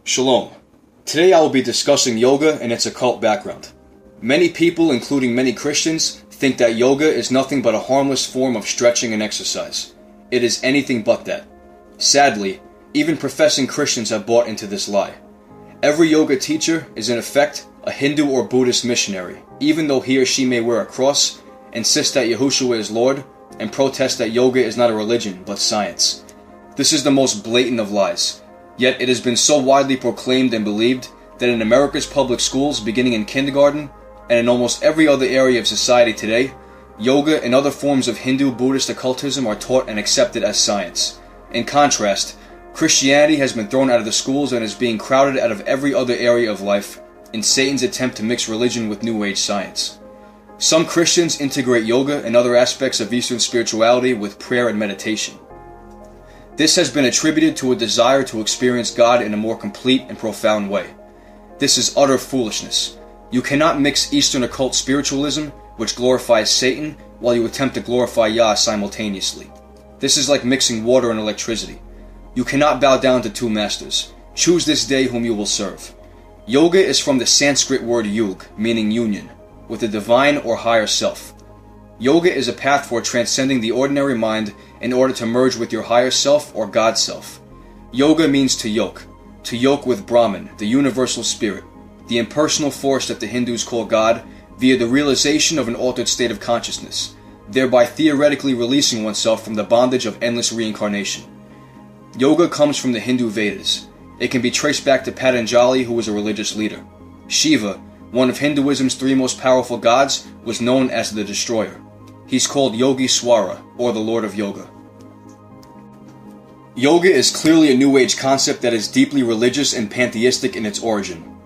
Shalom. Today I will be discussing yoga and its occult background. Many people, including many Christians, think that yoga is nothing but a harmless form of stretching and exercise. It is anything but that. Sadly, even professing Christians have bought into this lie. Every yoga teacher is in effect a Hindu or Buddhist missionary, even though he or she may wear a cross, insist that Yahushua is Lord, and protest that yoga is not a religion but science. This is the most blatant of lies. Yet it has been so widely proclaimed and believed that in America's public schools, beginning in kindergarten, and in almost every other area of society today, yoga and other forms of Hindu Buddhist occultism are taught and accepted as science. In contrast, Christianity has been thrown out of the schools and is being crowded out of every other area of life in Satan's attempt to mix religion with New Age science. Some Christians integrate yoga and other aspects of Eastern spirituality with prayer and meditation. This has been attributed to a desire to experience God in a more complete and profound way. This is utter foolishness. You cannot mix Eastern occult spiritualism, which glorifies Satan, while you attempt to glorify Yah simultaneously. This is like mixing water and electricity. You cannot bow down to two masters. Choose this day whom you will serve. Yoga is from the Sanskrit word yug, meaning union, with the divine or higher self. Yoga is a path for transcending the ordinary mind in order to merge with your higher self or God self. Yoga means to yoke with Brahman, the universal spirit, the impersonal force that the Hindus call God, via the realization of an altered state of consciousness, thereby theoretically releasing oneself from the bondage of endless reincarnation. Yoga comes from the Hindu Vedas. It can be traced back to Patanjali, who was a religious leader. Shiva, one of Hinduism's three most powerful gods, was known as the Destroyer. He's called Yogeshwara, or the Lord of Yoga. Yoga is clearly a New Age concept that is deeply religious and pantheistic in its origin.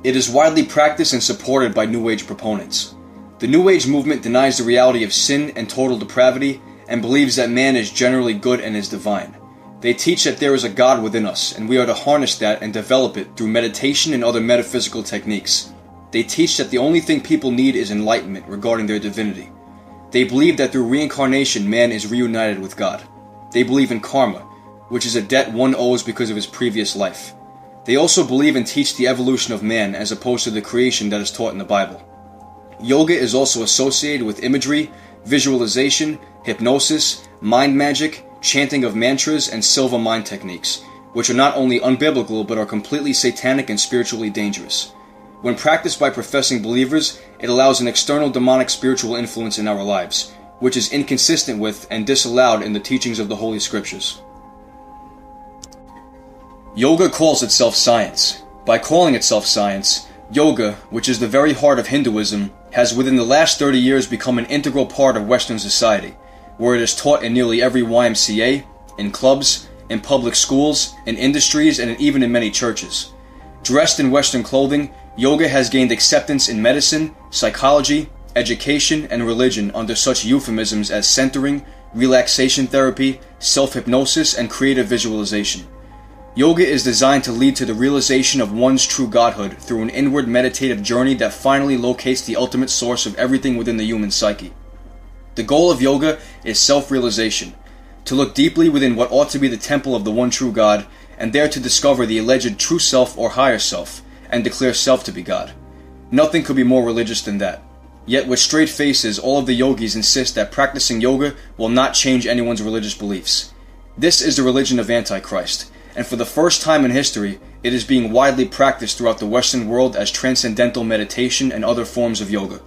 It is widely practiced and supported by New Age proponents. The New Age movement denies the reality of sin and total depravity and believes that man is generally good and is divine. They teach that there is a God within us, and we are to harness that and develop it through meditation and other metaphysical techniques. They teach that the only thing people need is enlightenment regarding their divinity. They believe that through reincarnation, man is reunited with God. They believe in karma, which is a debt one owes because of his previous life. They also believe and teach the evolution of man as opposed to the creation that is taught in the Bible. Yoga is also associated with imagery, visualization, hypnosis, mind magic, chanting of mantras, and silva mind techniques, which are not only unbiblical but are completely satanic and spiritually dangerous. When practiced by professing believers, it allows an external demonic spiritual influence in our lives, which is inconsistent with and disallowed in the teachings of the Holy Scriptures. Yoga calls itself science. By calling itself science, yoga, which is the very heart of Hinduism, has within the last 30 years become an integral part of Western society, where it is taught in nearly every YMCA, in clubs, in public schools, in industries, and even in many churches. Dressed in Western clothing, yoga has gained acceptance in medicine, psychology, education, and religion under such euphemisms as centering, relaxation therapy, self-hypnosis, and creative visualization. Yoga is designed to lead to the realization of one's true godhood through an inward meditative journey that finally locates the ultimate source of everything within the human psyche. The goal of yoga is self-realization, to look deeply within what ought to be the temple of the one true God, and there to discover the alleged true self or higher self, and declare self to be God. Nothing could be more religious than that. Yet with straight faces, all of the yogis insist that practicing yoga will not change anyone's religious beliefs. This is the religion of Antichrist, and for the first time in history, it is being widely practiced throughout the Western world as transcendental meditation and other forms of yoga.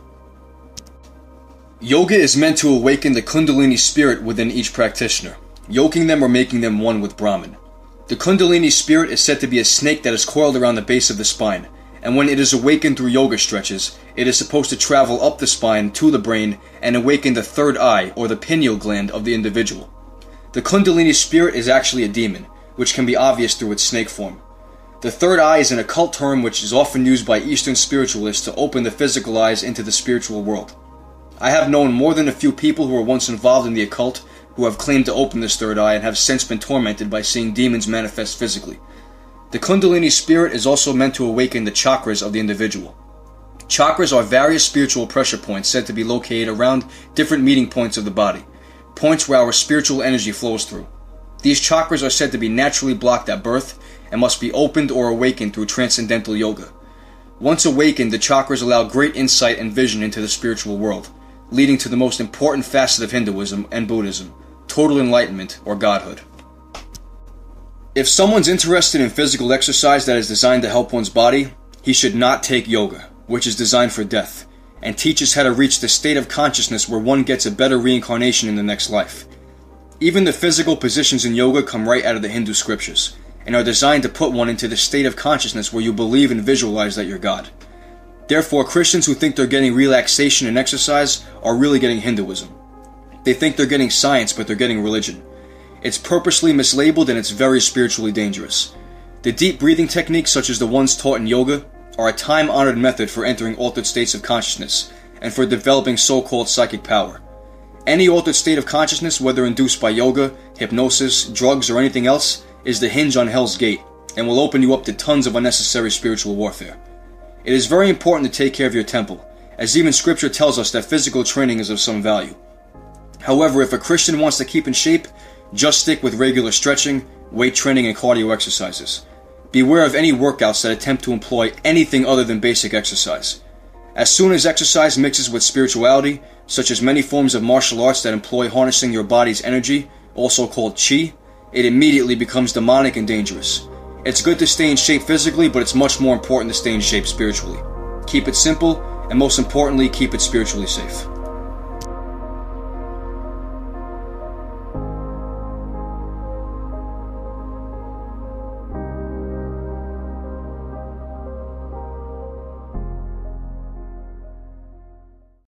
Yoga is meant to awaken the Kundalini spirit within each practitioner, yoking them or making them one with Brahman. The Kundalini spirit is said to be a snake that is coiled around the base of the spine, and when it is awakened through yoga stretches, it is supposed to travel up the spine to the brain and awaken the third eye or the pineal gland of the individual. The Kundalini spirit is actually a demon, which can be obvious through its snake form. The third eye is an occult term which is often used by Eastern spiritualists to open the physical eyes into the spiritual world. I have known more than a few people who were once involved in the occult who have claimed to open this third eye and have since been tormented by seeing demons manifest physically. The Kundalini spirit is also meant to awaken the chakras of the individual. Chakras are various spiritual pressure points said to be located around different meeting points of the body, points where our spiritual energy flows through. These chakras are said to be naturally blocked at birth and must be opened or awakened through transcendental yoga. Once awakened, the chakras allow great insight and vision into the spiritual world, leading to the most important facet of Hinduism and Buddhism, total enlightenment or godhood. If someone's interested in physical exercise that is designed to help one's body, he should not take yoga, which is designed for death, and teaches how to reach the state of consciousness where one gets a better reincarnation in the next life. Even the physical positions in yoga come right out of the Hindu scriptures, and are designed to put one into the state of consciousness where you believe and visualize that you're God. Therefore, Christians who think they're getting relaxation and exercise are really getting Hinduism. They think they're getting science, but they're getting religion. It's purposely mislabeled and it's very spiritually dangerous. The deep breathing techniques, such as the ones taught in yoga, are a time-honored method for entering altered states of consciousness and for developing so-called psychic power. Any altered state of consciousness, whether induced by yoga, hypnosis, drugs, or anything else, is the hinge on Hell's Gate and will open you up to tons of unnecessary spiritual warfare. It is very important to take care of your temple, as even scripture tells us that physical training is of some value. However, if a Christian wants to keep in shape, just stick with regular stretching, weight training, and cardio exercises. Beware of any workouts that attempt to employ anything other than basic exercise. As soon as exercise mixes with spirituality, such as many forms of martial arts that employ harnessing your body's energy, also called chi, it immediately becomes demonic and dangerous. It's good to stay in shape physically, but it's much more important to stay in shape spiritually. Keep it simple, and most importantly, keep it spiritually safe.